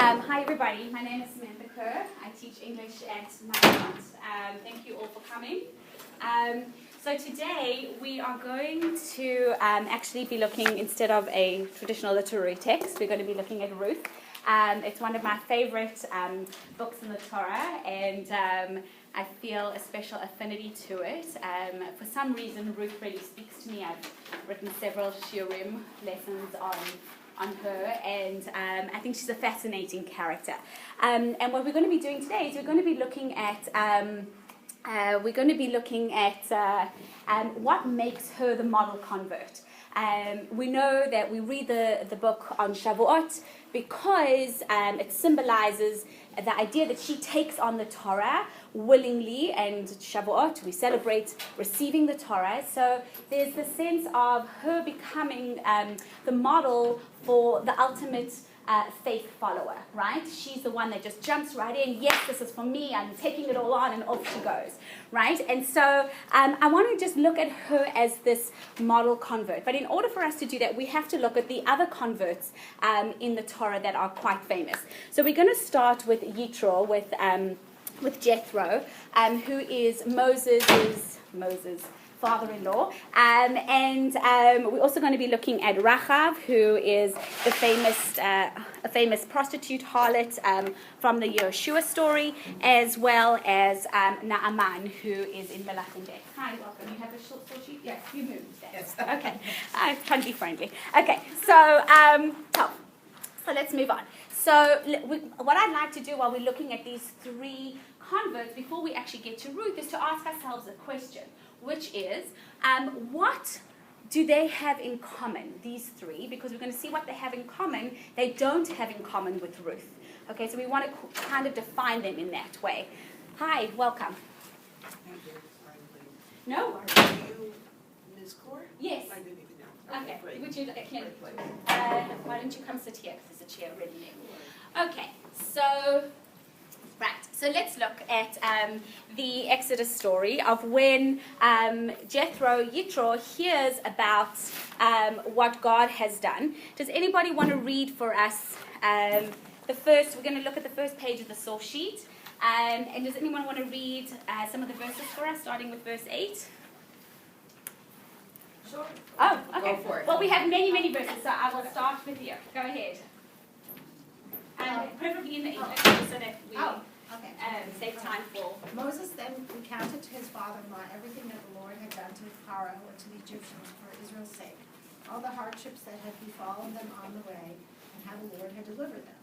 Hi everybody, my name is Samantha Kur. I teach English at Marymount. Thank you all for coming. So today we are going to actually be looking, instead of a traditional literary text, we're going to be looking at Ruth. It's one of my favorite books in the Torah, and I feel a special affinity to it. For some reason, Ruth really speaks to me. I've written several shiurim lessons on her, and I think she's a fascinating character. And what we're going to be doing today is we're going to be looking at what makes her the model convert. We know that we read the book on Shavuot because it symbolizes the idea that she takes on the Torah willingly, and Shavuot, we celebrate receiving the Torah. So there's the sense of her becoming the model for the ultimate faith follower, right? She's the one that just jumps right in. Yes, this is for me. I'm taking it all on, and off she goes, right? And so I want to just look at her as this model convert. But in order for us to do that, we have to look at the other converts in the Torah that are quite famous. So we're going to start with Yitro, with Jethro, who is Moses' father-in-law, and we're also going to be looking at Rachav, who is the famous prostitute harlot from the Yeshua story, as well as Naaman, who is in Melachim Bey. Hi, welcome. You have a short sheet? Yes, you moved. Yes. Okay. Trying to be friendly. Okay, so let's move on. So what I'd like to do while we're looking at these three converts, before we actually get to Ruth, is to ask ourselves a question, which is, what do they have in common, these three? Because we're going to see what they have in common they don't have in common with Ruth. Okay, so we want to kind of define them in that way. Hi, welcome. Thank you. No worries. Are you Ms. Kur? Yes. I didn't even know. Okay, Great. would you, why don't you come sit here, because there's a chair ready there. Okay, so... Right, so let's look at the Exodus story of when Yitro hears about what God has done. Does anybody want to read for us we're going to look at the first page of the source sheet. And does anyone want to read some of the verses for us, starting with verse 8? Sure. Oh, okay. Go for it. Well, we have many, many verses, so I will start with you. Go ahead. And preferably in the English, so that we save time for... Moses then recounted to his father-in-law everything that the Lord had done to Pharaoh and to the Egyptians for Israel's sake, all the hardships that had befallen them on the way, and how the Lord had delivered them.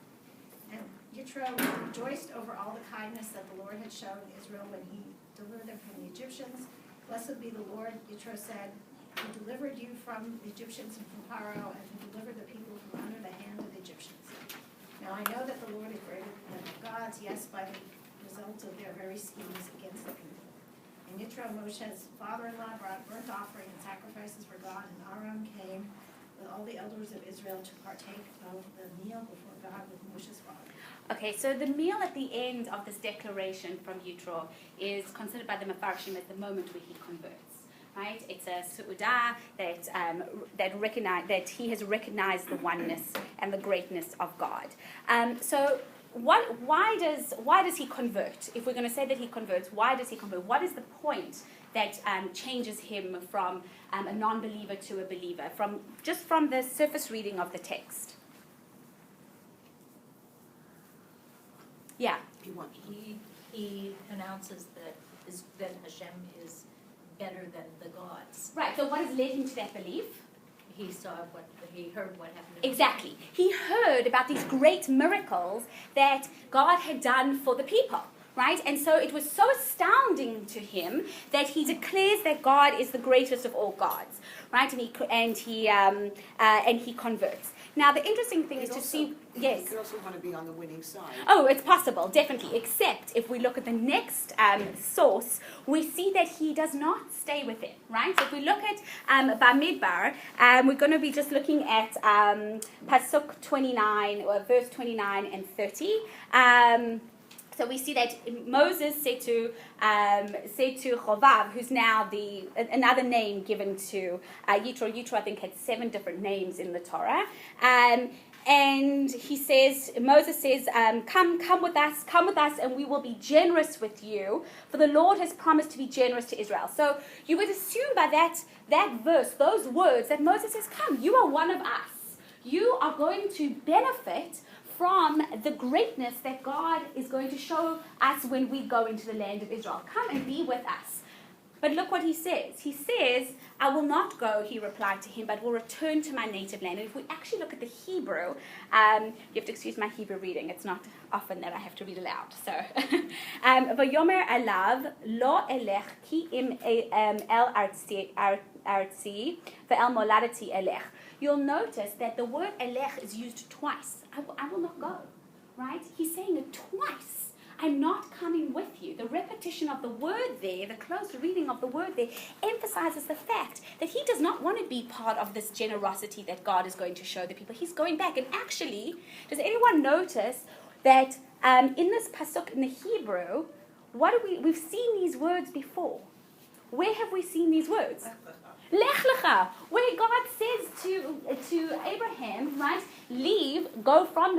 And Yitro rejoiced over all the kindness that the Lord had shown Israel when he delivered them from the Egyptians. Blessed be the Lord, Yitro said, who delivered you from the Egyptians and from Pharaoh, and who delivered the people from under the hand of the Egyptians. Now I know that the Lord is greater than the gods, yes, by the result of their very schemes against the people. And Yitro, Moshe's father-in-law, brought burnt offering and sacrifices for God, and Aaron came with all the elders of Israel to partake of the meal before God with Moshe's father. Okay, so the meal at the end of this declaration from Yitro is considered by the Mefarshim as the moment where he converts. Right? It's a su'udah that he has recognized the oneness and the greatness of God. So why does he convert? If we're going to say that he converts, why does he convert? What is the point that changes him from a non-believer to a believer, from the surface reading of the text? Yeah. He announces that Hashem is better than the gods. Right, so what has led him to that belief? He heard what happened. Exactly. He heard about these great miracles that God had done for the people, right? And so it was so astounding to him that he declares that God is the greatest of all gods, right? And he converts. Now, the interesting thing is to see... Yes. You could also want to be on the winning side. Oh, it's possible, definitely. Except if we look at the next source, we see that he does not stay with it, right? So if we look at Bamidbar, we're going to be just looking at Pasuk 29, or verse 29 and 30. So we see that Moses said to Chovav, who's now another name given to Yitro. Yitro, I think, had 7 different names in the Torah. and Moses says, come with us, and we will be generous with you, for the Lord has promised to be generous to Israel. So you would assume by that verse, those words, that Moses says, come, you are one of us. You are going to benefit from the greatness that God is going to show us when we go into the land of Israel. Come and be with us. But look what he says. He says, I will not go, he replied to him, but will return to my native land. And if we actually look at the Hebrew, you have to excuse my Hebrew reading. It's not often that I have to read aloud. So, Vayomer alav lo elech ki im el artzi ve'el moladati elech. You'll notice that the word elech is used twice. I will not go, right? He's saying it twice. I'm not coming with you. The repetition of the word there, the close reading of the word there, emphasizes the fact that he does not want to be part of this generosity that God is going to show the people. He's going back. And actually, does anyone notice that in this pasuk in the Hebrew, we've seen these words before. Where have we seen these words? Lech lecha, where God says to Abraham, right, leave, go from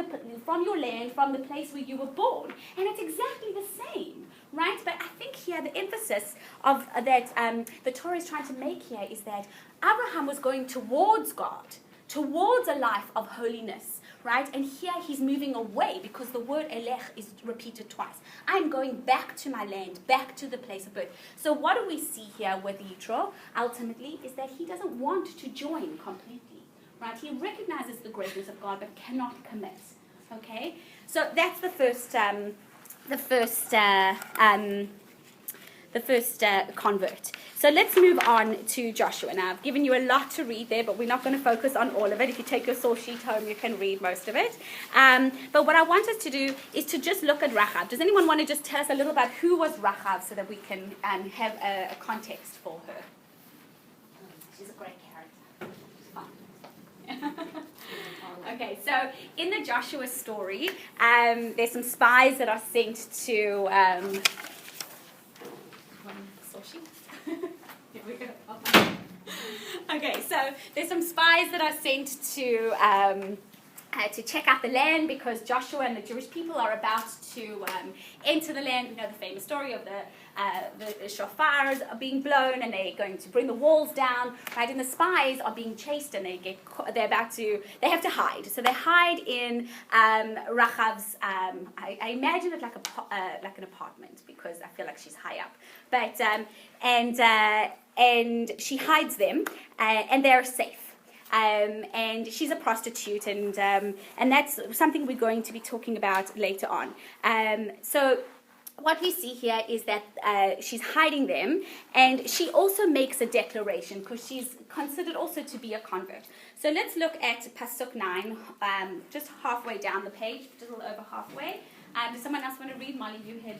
your land, from the place where you were born, and it's exactly the same, right? But I think here the emphasis of that the Torah is trying to make here is that Abraham was going towards God, towards a life of holiness, right? And here he's moving away because the word elech is repeated twice. I'm going back to my land, back to the place of birth. So what do we see here with Yitro, ultimately, is that he doesn't want to join completely, right? He recognizes the greatness of God, but cannot commit, okay? So that's the first convert. So let's move on to Joshua. Now, I've given you a lot to read there, but we're not going to focus on all of it. If you take your source sheet home, you can read most of it. But what I want us to do is to just look at Rahab. Does anyone want to just tell us a little about who was Rahab so that we can have a context for her? She's a great character. Okay, so in the Joshua story, there's some spies that are sent to... Here we go. Okay, so there's some spies that are sent to check out the land because Joshua and the Jewish people are about to enter the land. We know the famous story of the shofars are being blown and they're going to bring the walls down, right? And the spies are being chased and they have to hide. So they hide in Rahav's. I imagine it like an apartment because I feel like she's high up. But and she hides them and they're safe. And she's a prostitute, and that's something we're going to be talking about later on. So what we see here is that she's hiding them, and she also makes a declaration because she's considered also to be a convert. So let's look at Pasuk 9, just halfway down the page, just a little over halfway. Does someone else want to read? Molly, you had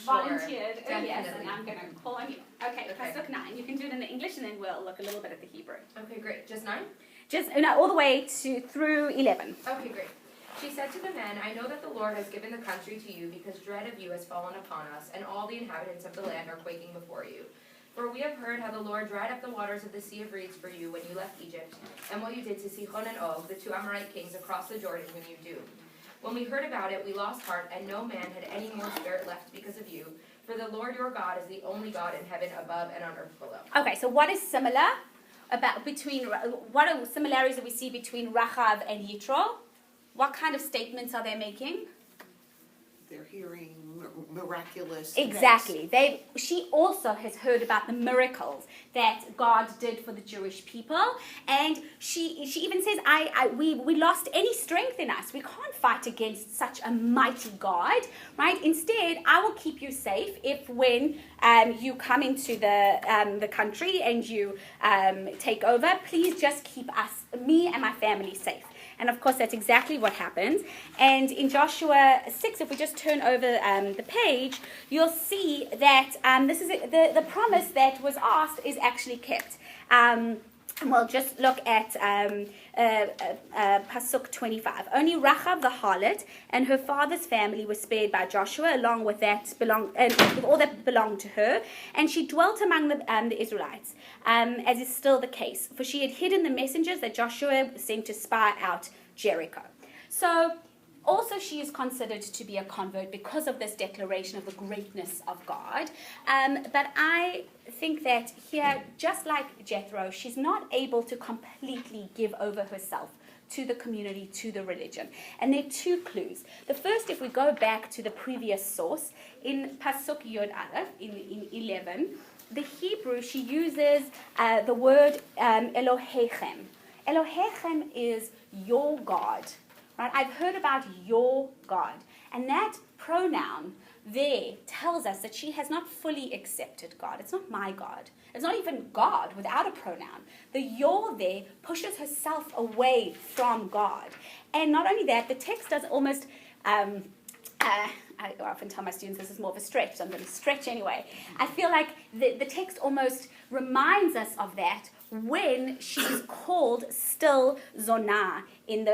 volunteered earlier, so I'm going to call on you. Okay, Pasuk 9. You can do it in the English, and then we'll look a little bit at the Hebrew. Okay, great. Just 9? All the way through 11. Okay, great. She said to the men, I know that the Lord has given the country to you because dread of you has fallen upon us, and all the inhabitants of the land are quaking before you. For we have heard how the Lord dried up the waters of the Sea of Reeds for you when you left Egypt, and what you did to Sihon and Og, the two Amorite kings across the Jordan whom you doomed. When we heard about it, we lost heart, and no man had any more spirit left because of you. For the Lord your God is the only God in heaven above and on earth below. Okay, so what are similarities that we see between Rahab and Yitro? What kind of statements are they making? They're hearing miraculous Exactly. She also has heard about the miracles that God did for the Jewish people, and she even says, we lost any strength in us. We can't fight against such a mighty God, right? Instead, I will keep you safe if when you come into the country and you take over, please just keep me and my family safe. And of course, that's exactly what happens. And in Joshua 6, if we just turn over the page, you'll see that this is the promise that was asked is actually kept. we'll just look at Pasuk 25. Only Rahab the harlot and her father's family were spared by Joshua, along with with all that belonged to her, and she dwelt among the Israelites, as is still the case, for she had hidden the messengers that Joshua sent to spy out Jericho. So also she is considered to be a convert because of this declaration of the greatness of God. But I think that here, just like Jethro, she's not able to completely give over herself to the community, to the religion. And there are two clues. The first, if we go back to the previous source, in Pasuk Yod Aleph, in 11, the Hebrew, she uses the word Elohechem. Elohechem is your God. Right? I've heard about your God. And that pronoun there tells us that she has not fully accepted God. It's not my God. It's not even God without a pronoun. The your there pushes herself away from God. And not only that, the text does almost, I often tell my students this is more of a stretch, so I'm going to stretch anyway. I feel like the text almost reminds us of that when she's called still Zonah in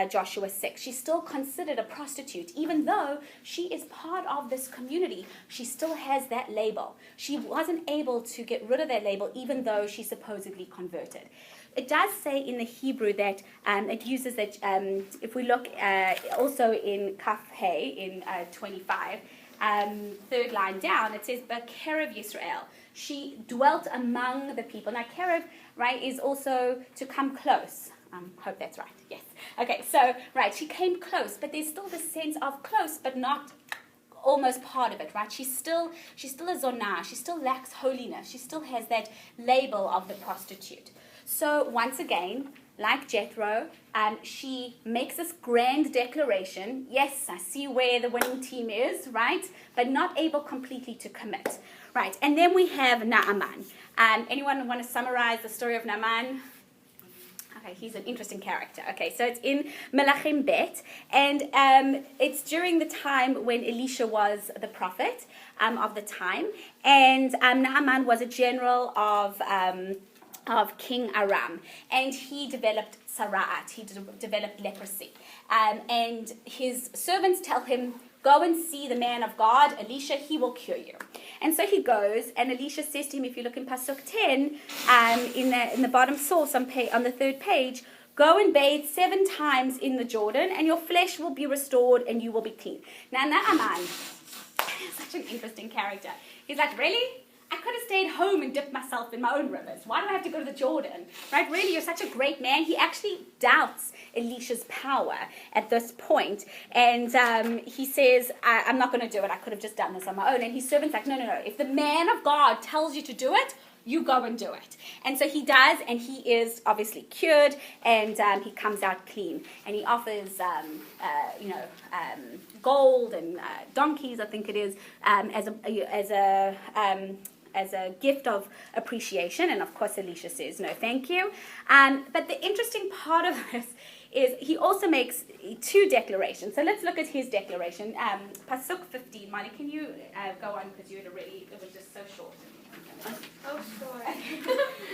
Joshua 6. She's still considered a prostitute. Even though she is part of this community, she still has that label. She wasn't able to get rid of that label even though she supposedly converted. It does say in the Hebrew that it uses that, if we look also in Kaf Hey in 25, third line down, it says, Bakerev Yisrael. She dwelt among the people. Now, Kerev, right, is also to come close. Hope that's right. Yes. Okay, so, right, she came close, but there's still this sense of close, but not almost part of it, right? She's still a zonah. She still lacks holiness. She still has that label of the prostitute. So, once again, like Jethro, she makes this grand declaration. Yes, I see where the winning team is, right? But not able completely to commit. Right, and then we have Naaman. Anyone want to summarize the story of Naaman? Okay, he's an interesting character. Okay, so it's in Melachim Bet, and it's during the time when Elisha was the prophet of the time, and Naaman was a general of King Aram, and he developed Sara'at, he developed leprosy, and his servants tell him, go and see the man of God, Elisha, he will cure you. And so he goes, and Elisha says to him, if you look in Pasuk 10, in the bottom source on the third page, go and bathe 7 times in the Jordan, and your flesh will be restored, and you will be clean. Now, Naaman is such an interesting character. He's like, really? I could have stayed home and dipped myself in my own rivers. Why do I have to go to the Jordan? Right? Really, you're such a great man. He actually doubts Elisha's power at this point. And he says, I'm not going to do it. I could have just done this on my own. And his servant's like, no. If the man of God tells you to do it, you go and do it. And so he does, and he is obviously cured, and he comes out clean. And he offers, gold and donkeys, I think it is, as a gift of appreciation. And of course Elisha says no thank you. But the interesting part of this is he also makes 2 declarations. So let's look at his declaration. Pasuk 15. Molly, can you go on, because it was just so short. Oh, sure.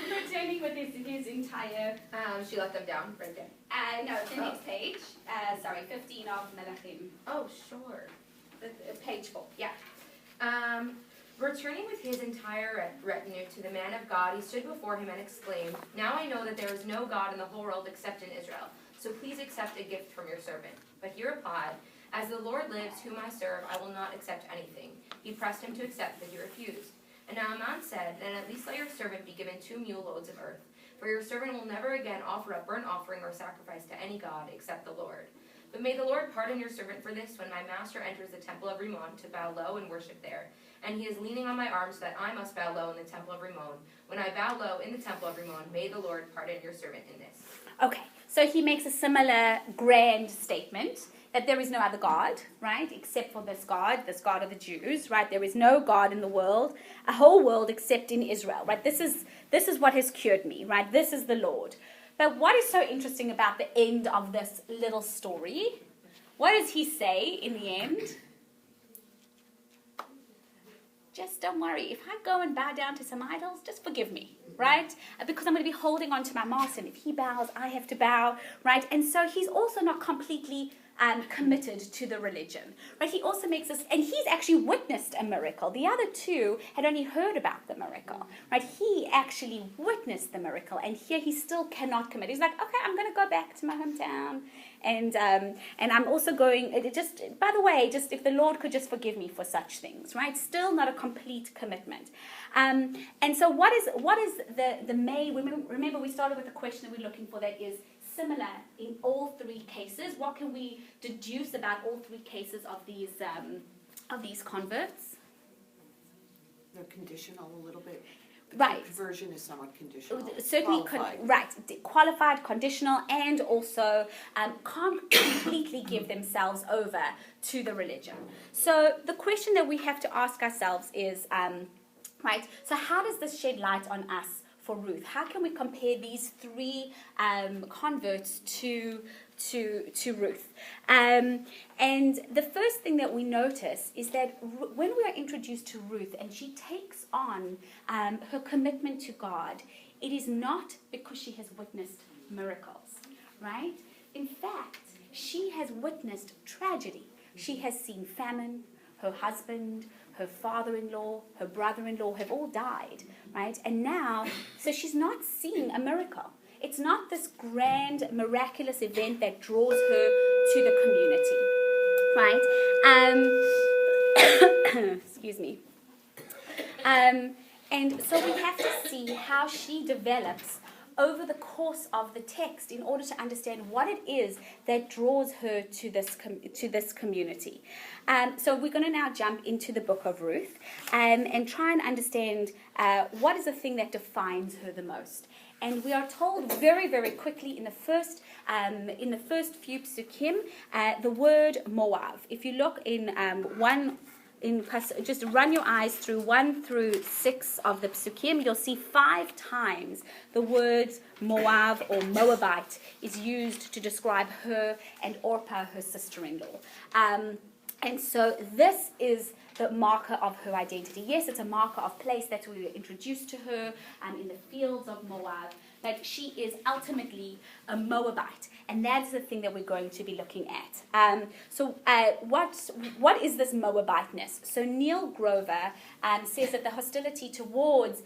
Returning with his entire... She let them down right there. No, it's the next page. 15 of Melachim. Oh, sure. Page 4, yeah. Returning with his entire retinue to the man of God, he stood before him and exclaimed, now I know that there is no God in the whole world except in Israel, so please accept a gift from your servant. But he replied, as the Lord lives, whom I serve, I will not accept anything. He pressed him to accept, but he refused. And Naaman said, then at least let your servant be given 2 mule loads of earth, for your servant will never again offer up burnt offering or sacrifice to any god except the Lord. But may the Lord pardon your servant for this when my master enters the temple of Rimmon to bow low and worship there. And he is leaning on my arm so that I must bow low in the temple of Rimmon. When I bow low in the temple of Rimmon, may the Lord pardon your servant in this. Okay, so he makes a similar grand statement that there is no other God, right, except for this God of the Jews, right? There is no God in the world, a whole world except in Israel, right? This is what has cured me, right? This is the Lord. But what is so interesting about the end of this little story? What does he say in the end? just don't worry. If I go and bow down to some idols, just forgive me, right? Because I'm going to be holding on to my master, and if he bows, I have to bow, right? And so he's also not completely committed to the religion, right? He also makes us, and he's actually witnessed a miracle. The other two had only heard about the miracle, right? He actually witnessed the miracle, and here he still cannot commit. He's like, okay, I'm going to go back to my hometown, and I'm also going. By the way, just if the Lord could just forgive me for such things, right? Still not a complete commitment. And so, what is the main? Remember, we started with a question that we're looking for that is similar in all three cases. What can we deduce about all three cases of these converts? They're conditional a little bit. Right. Conversion is somewhat conditional. Certainly, qualified, conditional, and also can't completely give themselves over to the religion. So the question that we have to ask ourselves is, right, so how does this shed light on us for Ruth? How can we compare these three converts to Ruth? And the first thing that we notice is that when we are introduced to Ruth and she takes on her commitment to God, it is not because she has witnessed miracles, right? In fact, she has witnessed tragedy. She has seen famine. Her husband, her father-in-law, her brother-in-law have all died, right? And now, so she's not seeing a miracle. It's not this grand, miraculous event that draws her to the community, right? Excuse me. And so we have to see how she develops over the course of the text in order to understand what it is that draws her to this community. So we're going to now jump into the book of Ruth and try and understand what is the thing that defines her the most. And we are told very, very quickly in the first few psukim, the word Moab. If you look in just run your eyes through 1 through 6 of the psukim, you'll see 5 times the words Moab or Moabite is used to describe her and Orpah, her sister-in-law. And so this is the marker of her identity. Yes, it's a marker of place that we were introduced to her in the fields of Moab, but she is ultimately a Moabite, and that's the thing that we're going to be looking at. So what is this Moabiteness? So Neil Grover says that the hostility towards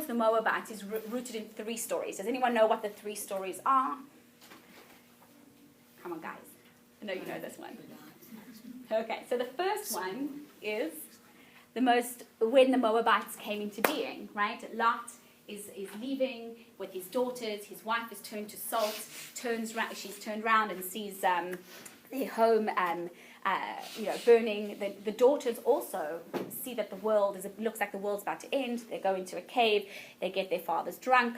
the Moabites is rooted in 3 stories. Does anyone know what the 3 stories are? Come on, guys. I know you know this one. Okay, so the first one is when the Moabites came into being, right? Lot is leaving with his daughters. His wife is turned to salt. She's turned around and sees their home burning. The daughters also see that looks like the world's about to end. They go into a cave. They get their fathers drunk.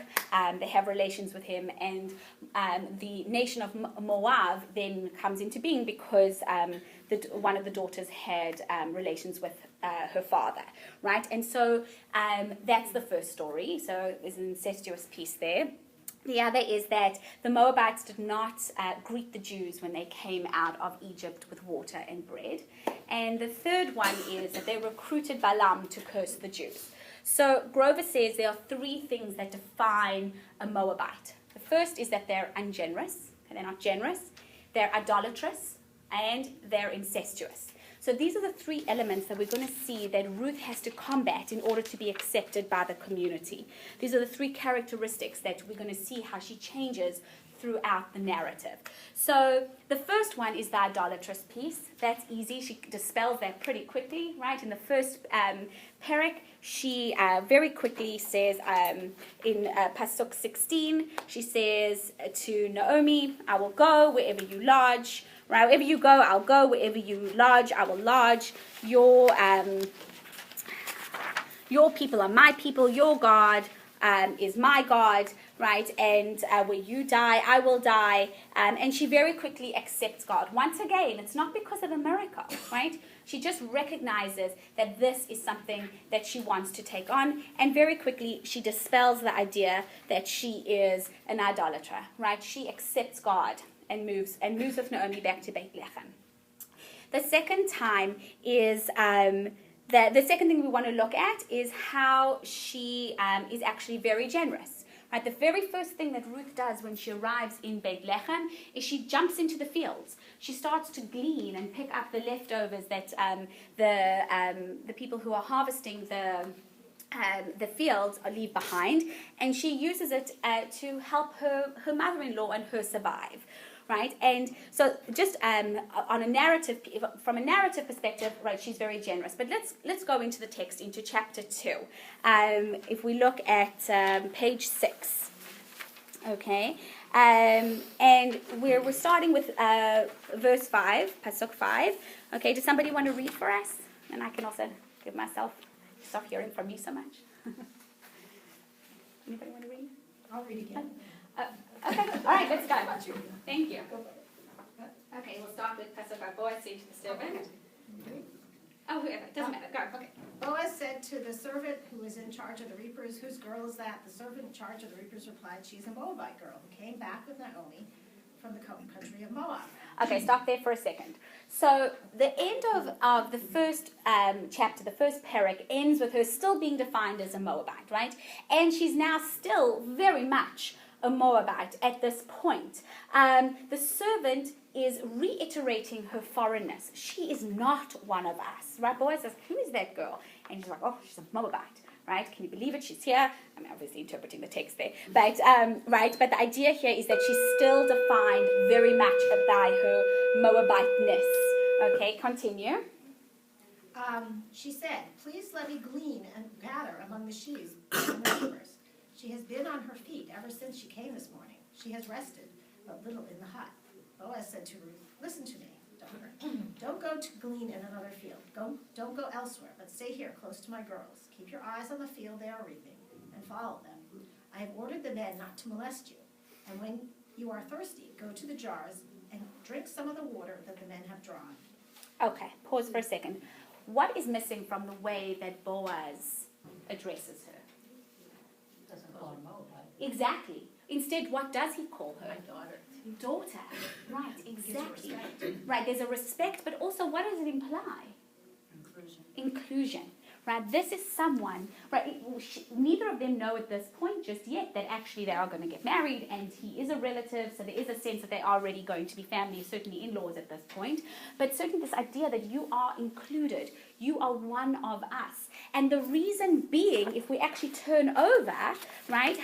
They have relations with him, and the nation of Moab then comes into being because one of the daughters had relations with her father, right? And so that's the first story. So there's an incestuous piece there. The other is that the Moabites did not greet the Jews when they came out of Egypt with water and bread. And the third one is that they recruited Balaam to curse the Jews. So Grover says there are 3 things that define a Moabite. The first is that they're ungenerous. They're not generous. They're idolatrous. And they're incestuous. So these are the 3 elements that we're going to see that Ruth has to combat in order to be accepted by the community. These are the 3 characteristics that we're going to see how she changes throughout the narrative. So the first one is the idolatrous piece. That's easy. She dispels that pretty quickly, right? In the first parak, she very quickly says in Pasuk 16, she says to Naomi, I will go wherever you lodge. Right, wherever you go, I'll go. Wherever you lodge, I will lodge. Your people are my people. Your God is my God, right? And where you die, I will die. And she very quickly accepts God. Once again, it's not because of a miracle, right? She just recognizes that this is something that she wants to take on. And very quickly, she dispels the idea that she is an idolater, right? She accepts God and moves with Naomi back to Beth Lehem. The second time is the second thing we want to look at is how she is actually very generous. Right, the very first thing that Ruth does when she arrives in Bethlehem is she jumps into the fields. She starts to glean and pick up the leftovers that the people who are harvesting the fields leave behind, and she uses it to help her mother-in-law and her survive. Right, and so just from a narrative perspective, right, she's very generous. But let's go into the text, into chapter 2. If we look at page 6, okay, and we're starting with verse 5, pasuk 5. Okay, does somebody want to read for us? And I can also give myself stop hearing from you so much. Anybody want to read? I'll read again. Okay, all right, let's go. Thank you. Okay, we'll start with pasuk. Boaz said to the servant. Oh, whoever, doesn't matter. Go. Okay. Boaz said to the servant who was in charge of the reapers, "Whose girl is that?" The servant in charge of the reapers replied, "She's a Moabite girl who came back with Naomi from the country of Moab." Okay, stop there for a second. So the end of the first chapter, the first parak, ends with her still being defined as a Moabite, right? And she's now still very much a Moabite at this point. The servant is reiterating her foreignness. She is not one of us, right? Boaz says, "Who is that girl?" And she's like, "Oh, she's a Moabite." Right? Can you believe it? She's here. I'm obviously interpreting the text there. But, right, but the idea here is that she's still defined very much by her Moabiteness. Okay, continue. She said, "Please let me glean and gather among the sheaves and the reapers. She has been on her feet ever since she came this morning. She has rested but little in the hut." Boaz said to Ruth, "Listen to me, daughter. Don't go to glean in another field. Don't go elsewhere, but stay here close to my girls. Keep your eyes on the field they are reaping and follow them. I have ordered the men not to molest you. And when you are thirsty, go to the jars and drink some of the water that the men have drawn." Okay, pause for a second. What is missing from the way that Boaz addresses her? Doesn't call her Moabite. Exactly. Instead, what does he call her? My daughter. Daughter. Right, exactly. respect. Right, there's a respect, but also what does it imply? Inclusion. Right, this is someone, right, neither of them know at this point just yet that actually they are going to get married, and he is a relative, so there is a sense that they are already going to be family, certainly in-laws at this point, but certainly this idea that you are included, you are one of us. And the reason being, if we actually turn over, right,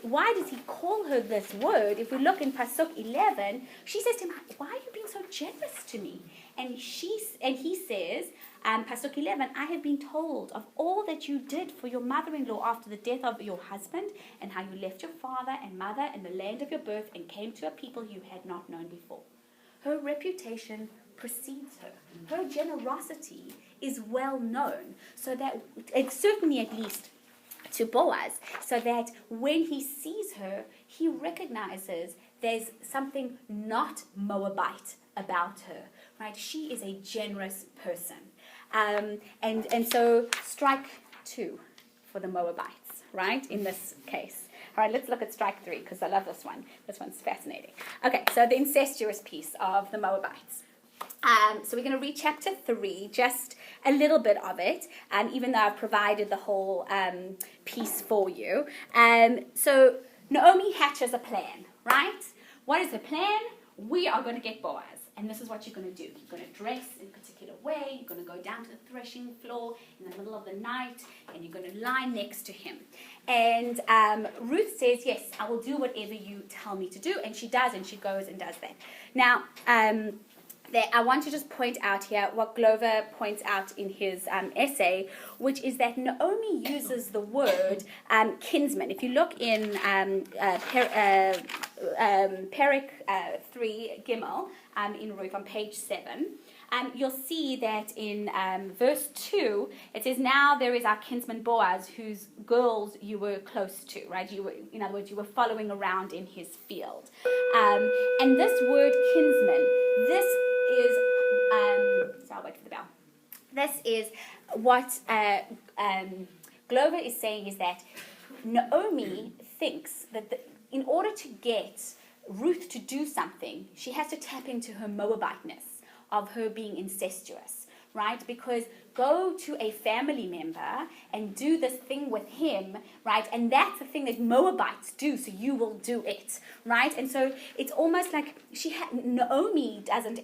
why does he call her this word? If we look in pasuk 11, she says to him, "Why are you being so generous to me?" And he says, pasuk 11, "I have been told of all that you did for your mother-in-law after the death of your husband, and how you left your father and mother and the land of your birth and came to a people you had not known before." Her reputation precedes her. Her generosity is well known, so that it's certainly at least to Boaz, so that when he sees her, he recognizes there's something not Moabite about her, right? She is a generous person. And so strike 2 for the Moabites, right, in this case. All right, let's look at strike 3, because I love this one. This one's fascinating. Okay, so the incestuous piece of the Moabites. So we're going to read chapter 3, just a little bit of it, even though I've provided the whole piece for you. So Naomi hatches a plan, right? What is her plan? We are going to get Boaz. And this is what you're going to do. You're going to dress in a particular way. You're going to go down to the threshing floor in the middle of the night, and you're going to lie next to him. And Ruth says, "Yes, I will do whatever you tell me to do." And she does, and she goes and does that. Now, I want to just point out here what Glover points out in his essay, which is that Naomi uses the word kinsman. If you look in Perek 3 Gimel, in Ruth on page 7, you'll see that in verse 2, it says, "Now there is our kinsman Boaz, whose girls you were close to," right? You were, in other words, you were following around in his field. And this word kinsman, this is, so I'll wait for the bell. This is what Glover is saying, is that Naomi thinks that in order to get Ruth to do something, she has to tap into her Moabiteness. of her being incestuous, right? Because go to a family member and do this thing with him, right? And that's the thing that Moabites do, so you will do it, right? And so it's almost like Naomi hasn't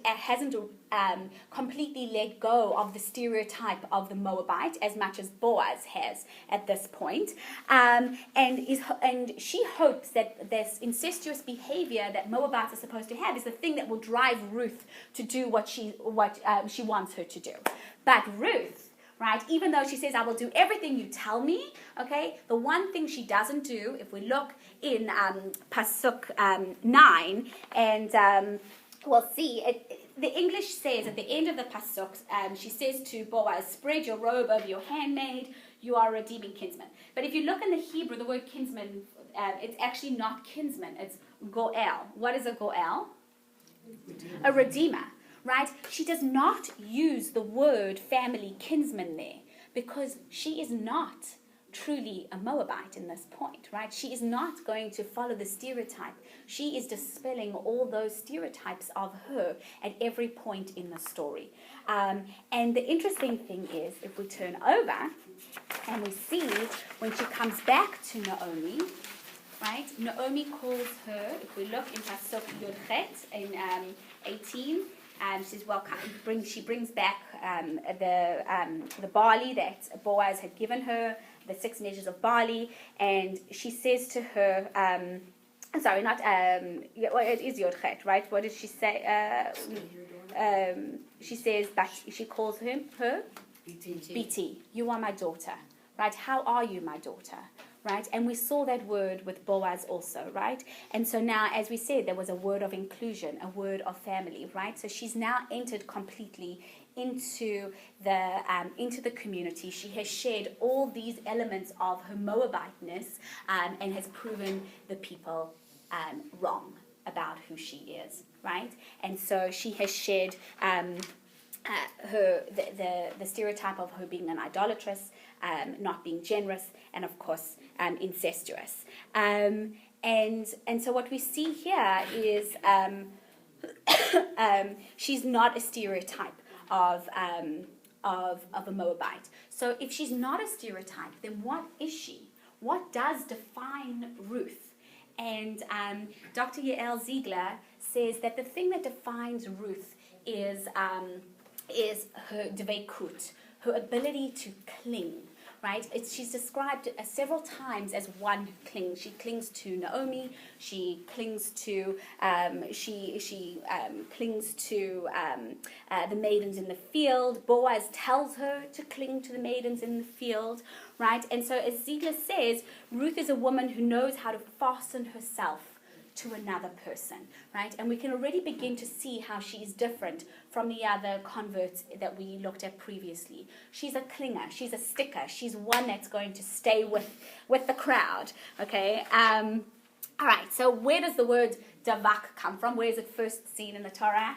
completely let go of the stereotype of the Moabite as much as Boaz has at this point, and she hopes that this incestuous behavior that Moabites are supposed to have is the thing that will drive Ruth to do what she wants her to do. But Ruth, right, even though she says, I will do everything you tell me, okay, the one thing she doesn't do, if we look in Pasuk 9, and we'll see, the English says at the end of the Pasuk, she says to Boaz, spread your robe over your handmaid, you are a redeeming kinsman. But if you look in the Hebrew, the word kinsman, it's actually not kinsman, it's goel. What is a goel? A redeemer. Right? She does not use the word family kinsman there because she is not truly a Moabite in this point, right? She is not going to follow the stereotype. She is dispelling all those stereotypes of her at every point in the story. And the interesting thing is, if we turn over and we see when she comes back to Naomi, right? Naomi calls her, if we look in Pasuk Yud Chet in 18, she says, she brings back the barley that Boaz had given her, the 6 measures of barley, and she says to her, it is Yod Chet, right? What did she say? She says that she calls her BT. You are my daughter, right? How are you, my daughter? Right? And we saw that word with Boaz also, right? And so now, as we said, there was a word of inclusion, a word of family, right? So she's now entered completely into the community. She has shared all these elements of her Moabiteness and has proven the people wrong about who she is, right? And so she has shared the stereotype of her being an idolatress, not being generous, and of course incestuous. And so what we see here is she's not a stereotype of a Moabite. So if she's not a stereotype, then what is she? What does define Ruth? And Dr. Yael Ziegler says that the thing that defines Ruth is her dveikut, her ability to cling, right? She's described several times as one who clings. She clings to Naomi. She clings to the maidens in the field. Boaz tells her to cling to the maidens in the field, right? And so, as Ziegler says, Ruth is a woman who knows how to fasten herself to another person, right? And we can already begin to see how she is different from the other converts that we looked at previously. She's a clinger, she's a sticker, she's one that's going to stay with the crowd, okay? All right, so where does the word davak come from? Where is it first seen in the Torah?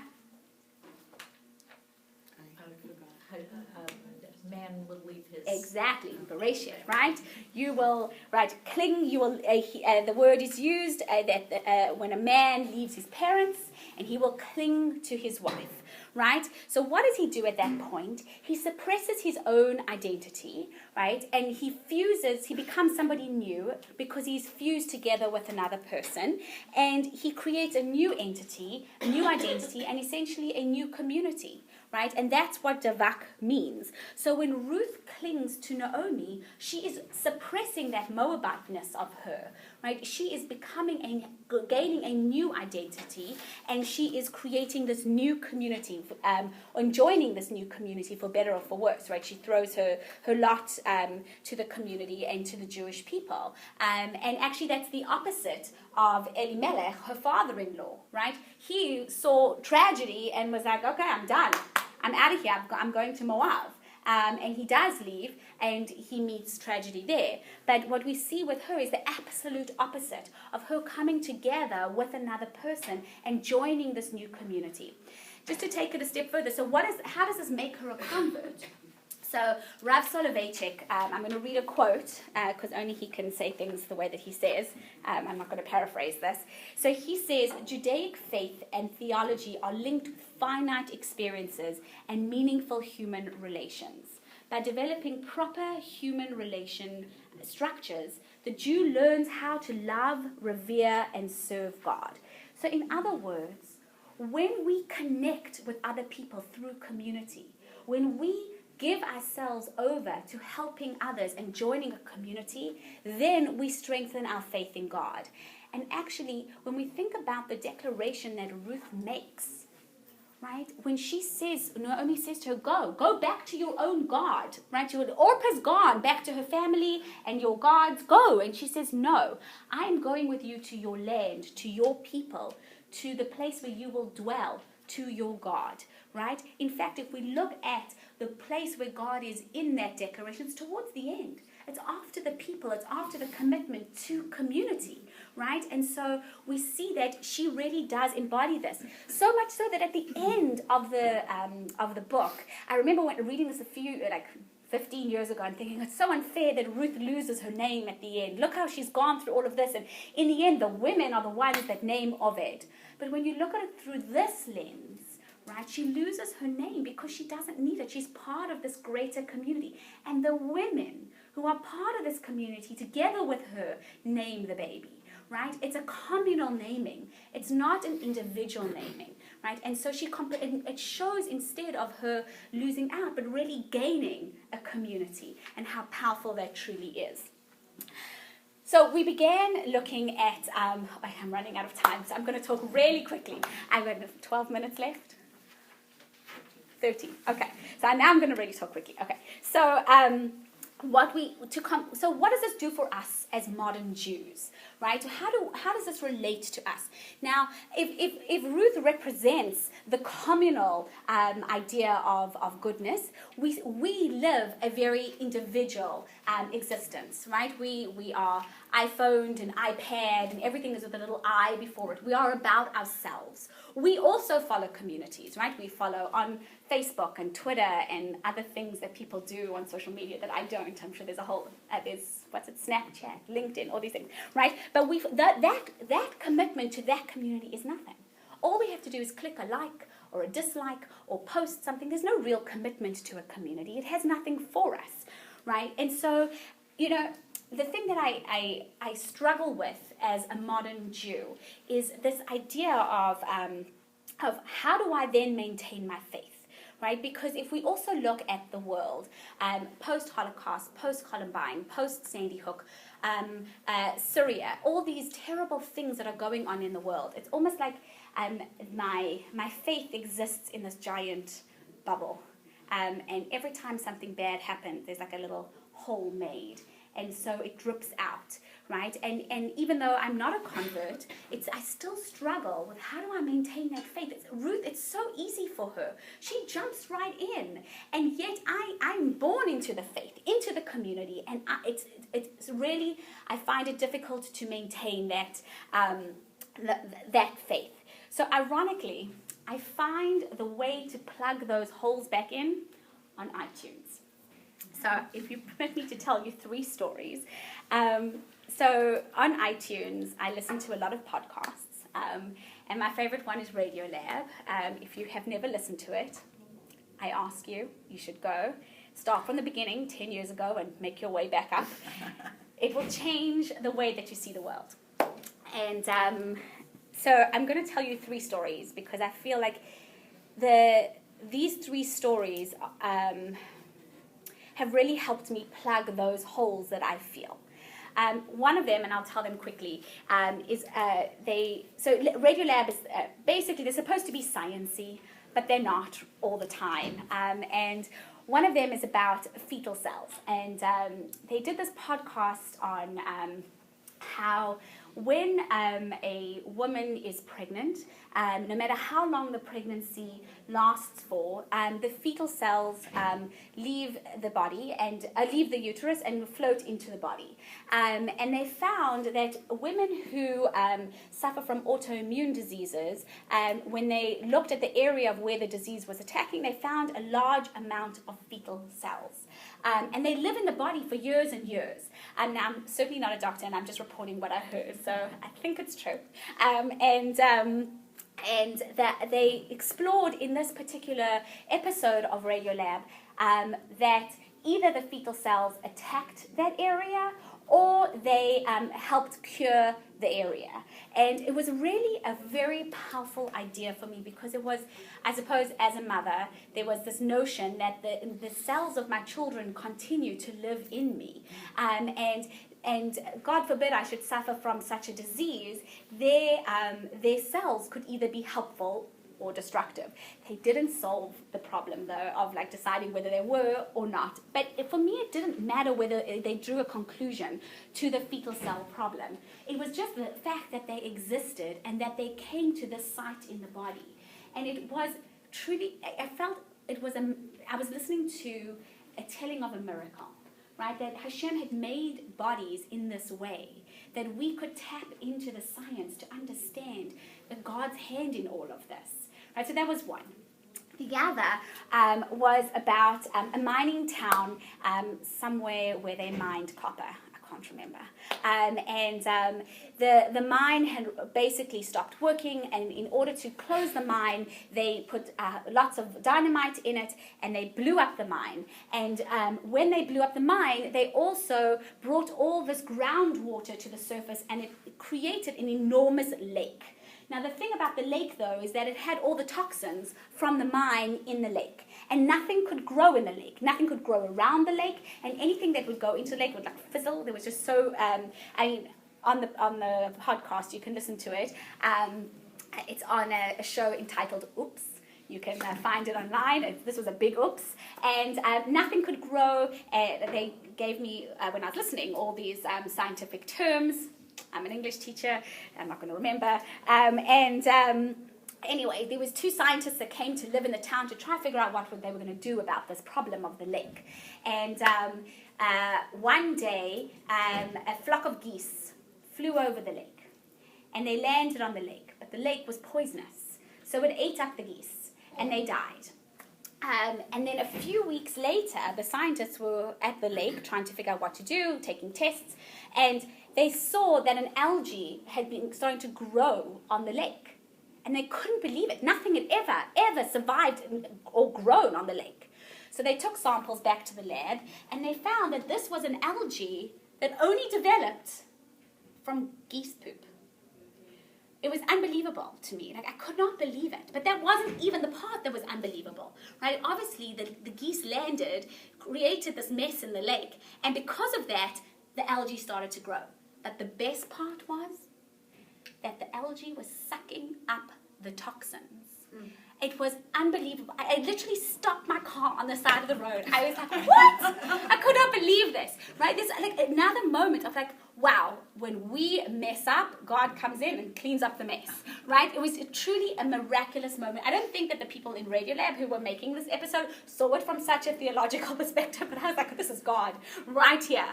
Man will leave his... Exactly, Bereshit, right? You will, right, cling, you will, the word is used that when a man leaves his parents and he will cling to his wife, right? So what does he do at that point? He suppresses his own identity, right? And he becomes somebody new because he's fused together with another person, and he creates a new entity, a new identity, and essentially a new community. Right? And that's what davak means. So when Ruth clings to Naomi, she is suppressing that Moabiteness of her. Right? She is gaining a new identity, and she is creating this new community, and joining this new community for better or for worse. Right? She throws her lot to the community and to the Jewish people. And actually that's the opposite of Elimelech, her father-in-law. Right? He saw tragedy and was like, okay, I'm done. I'm out of here. I'm going to Moab. And he does leave, and he meets tragedy there. But what we see with her is the absolute opposite of her coming together with another person and joining this new community. Just to take it a step further, so how does this make her a convert? So Rav Soloveitchik, I'm going to read a quote because only he can say things the way that he says. I'm not going to paraphrase this. So he says, Judaic faith and theology are linked with finite experiences and meaningful human relations. By developing proper human relation structures, the Jew learns how to love, revere, and serve God. So in other words, when we connect with other people through community, when we give ourselves over to helping others and joining a community, then we strengthen our faith in God. And actually, when we think about the declaration that Ruth makes, right, when she says, Naomi says to her, go back to your own God, right? Orpah's gone back to her family and your gods, go. And she says, no, I am going with you to your land, to your people, to the place where you will dwell, to your God, right? In fact, if we look at the place where God is in that declaration, it's towards the end. It's after the people, it's after the commitment to community, right? And so we see that she really does embody this. So much so that at the end of the book, I remember reading this 15 years ago and thinking, it's so unfair that Ruth loses her name at the end. Look how she's gone through all of this. And in the end, the women are the ones that name Oved. But when you look at it through this lens, right, she loses her name because she doesn't need it. She's part of this greater community. And the women who are part of this community together with her name the baby, right? It's a communal naming. It's not an individual naming, right? And so it shows instead of her losing out, but really gaining a community and how powerful that truly is. So we began looking at, I'm running out of time, so I'm going to talk really quickly. I've got 12 minutes left. 13. Okay. So now I'm going to really talk quickly. Okay. So what does this do for us as modern Jews, right? How does this relate to us? Now, if Ruth represents the communal idea of goodness, we live a very individual existence, right? We are iPhoned and iPad and everything is with a little I before it. We are about ourselves. We also follow communities, right? We follow on Facebook and Twitter and other things that people do on social media that I don't. I'm sure there's a whole, Snapchat, LinkedIn, all these things, right? But that commitment to that community is nothing. All we have to do is click a like or a dislike or post something. There's no real commitment to a community. It has nothing for us, right? And so, the thing that I struggle with as a modern Jew is this idea of how do I then maintain my faith? Right? Because if we also look at the world, post-Holocaust, post-Columbine, post-Sandy Hook, Syria, all these terrible things that are going on in the world, it's almost like my faith exists in this giant bubble. And every time something bad happens, there's like a little hole made. And so it drips out, right? And even though I'm not a convert, I still struggle with how do I maintain that faith? Ruth, it's so easy for her. She jumps right in. And yet I'm born into the faith, into the community. And it's really, I find it difficult to maintain that faith. So ironically, I find the way to plug those holes back in on iTunes. So if you permit me to tell you 3 stories. So on iTunes, I listen to a lot of podcasts. And my favorite one is Radio Lab. If you have never listened to it, I ask you should go. Start from the beginning 10 years ago and make your way back up. It will change the way that you see the world. And so I'm going to tell you 3 stories because I feel like these 3 stories have really helped me plug those holes that I feel. One of them, and I'll tell them quickly, is Radio Lab is basically, they're supposed to be sciencey, but they're not all the time. And one of them is about fetal cells. And they did this podcast on how when a woman is pregnant, no matter how long the pregnancy lasts for, the fetal cells leave the body and leave the uterus and float into the body. And they found that women who suffer from autoimmune diseases, when they looked at the area of where the disease was attacking, they found a large amount of fetal cells. And they live in the body for years and years. Now, I'm certainly not a doctor, and I'm just reporting what I heard, so I think it's true. And that they explored in this particular episode of Radiolab that either the fetal cells attacked that area or they helped cure the area. And it was really a very powerful idea for me because it was, I suppose, as a mother, there was this notion that the cells of my children continue to live in me. And God forbid I should suffer from such a disease, their cells could either be helpful or destructive. They didn't solve the problem, though, of like deciding whether they were or not. But for me, it didn't matter whether they drew a conclusion to the fetal cell problem. It was just the fact that they existed and that they came to this site in the body. And it was truly, I felt it was, I was listening to a telling of a miracle. Right, that Hashem had made bodies in this way, that we could tap into the science to understand the God's hand in all of this. Right, so that was one. The other was about a mining town somewhere where they mined copper. I can't remember. The mine had basically stopped working, and in order to close the mine, they put lots of dynamite in it, and they blew up the mine. And when they blew up the mine, they also brought all this groundwater to the surface, and it created an enormous lake. Now, the thing about the lake, though, is that it had all the toxins from the mine in the lake. And nothing could grow in the lake. Nothing could grow around the lake. And anything that would go into the lake would like fizzle. There was just so, on the podcast, you can listen to it. It's on a show entitled Oops. You can find it online. This was a big oops. And nothing could grow. They gave me, when I was listening, all these scientific terms. I'm an English teacher. I'm not going to remember. Anyway, there was two scientists that came to live in the town to try to figure out what they were going to do about this problem of the lake. And one day, a flock of geese flew over the lake. And they landed on the lake. But the lake was poisonous. So it ate up the geese. And they died. And then a few weeks later, the scientists were at the lake trying to figure out what to do, taking tests. And they saw that an algae had been starting to grow on the lake. And they couldn't believe it. Nothing had ever survived or grown on the lake. So they took samples back to the lab, and they found that this was an algae that only developed from geese poop. It was unbelievable to me. Like, I could not believe it. But that wasn't even the part that was unbelievable, right? Obviously, the geese landed, created this mess in the lake, and because of that, the algae started to grow. But the best part was that the algae was sucking up the toxins. It was unbelievable. I literally stopped my car on the side of the road. I was like, what? I could not believe this, right? There's like another moment of like, wow, when we mess up, God comes in and cleans up the mess, right? It was truly a miraculous moment. I don't think that the people in Radiolab who were making this episode saw it from such a theological perspective, but I was like, this is God right here.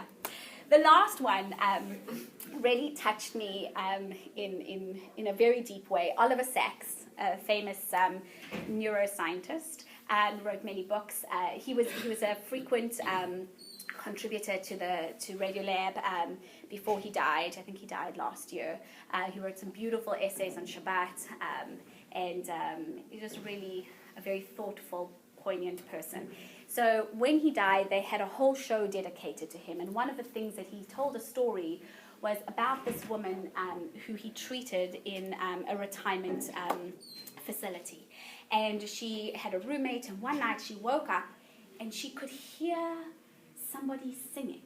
The last one really touched me in a very deep way. Oliver Sacks, a famous neuroscientist, wrote many books. He was a frequent contributor to Radiolab before he died. I think he died last year. He wrote some beautiful essays on Shabbat, and he was really a very thoughtful, poignant person. So when he died, they had a whole show dedicated to him. And one of the things that he told a story was about this woman who he treated in a retirement facility. And she had a roommate, and one night she woke up and she could hear somebody singing.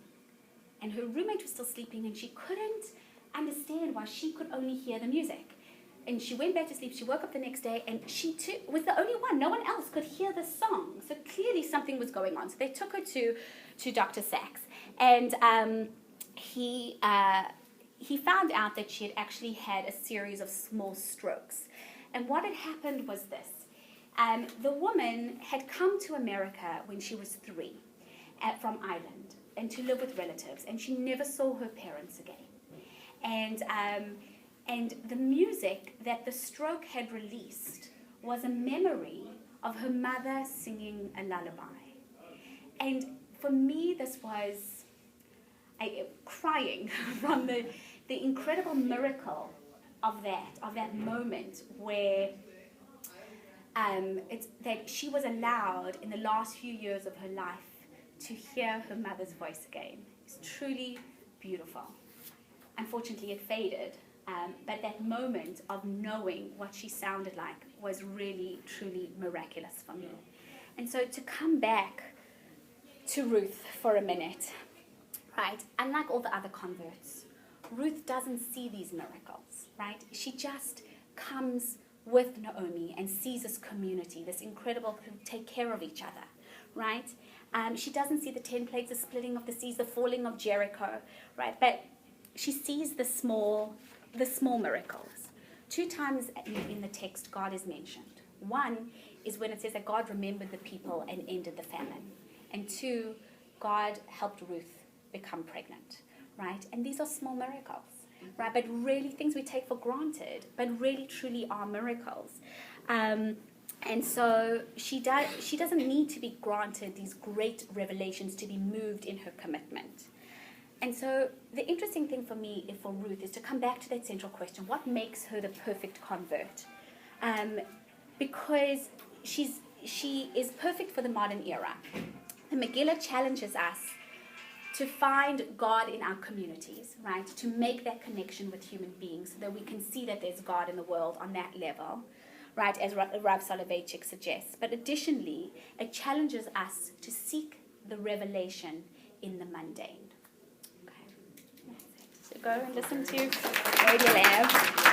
And her roommate was still sleeping, and she couldn't understand why she could only hear the music. And she went back to sleep. She woke up the next day, and she too was the only one. No one else could hear the song. So clearly something was going on. So they took her to Dr. Sacks. And he he found out that she had actually had a series of small strokes. And what had happened was this. The woman had come to America when she was 3 from Ireland and to live with relatives, and she never saw her parents again. And the music that the stroke had released was a memory of her mother singing a lullaby. And for me, this was crying from the incredible miracle of that moment where it's that she was allowed in the last few years of her life to hear her mother's voice again. It's truly beautiful. Unfortunately, it faded, but that moment of knowing what she sounded like was really, truly miraculous for me. And so to come back to Ruth for a minute, right? Unlike all the other converts, Ruth doesn't see these miracles, right? She just comes with Naomi and sees this community, this incredible who take care of each other, right? She doesn't see the 10 plagues, the splitting of the seas, the falling of Jericho, right? But she sees the small miracles. 2 times in the text, God is mentioned. 1 is when it says that God remembered the people and ended the famine. And 2, God helped Ruth become pregnant, right? And these are small miracles, right? But really things we take for granted, but really truly are miracles. And so she doesn't need to be granted these great revelations to be moved in her commitment. And so the interesting thing for me, for Ruth, is to come back to that central question: what makes her the perfect convert? Because she is perfect for the modern era. The Megillah challenges us to find God in our communities, right? To make that connection with human beings so that we can see that there's God in the world on that level, right? As Rav Soloveitchik suggests. But additionally, it challenges us to seek the revelation in the mundane. Okay. So go and listen to Radio Lab.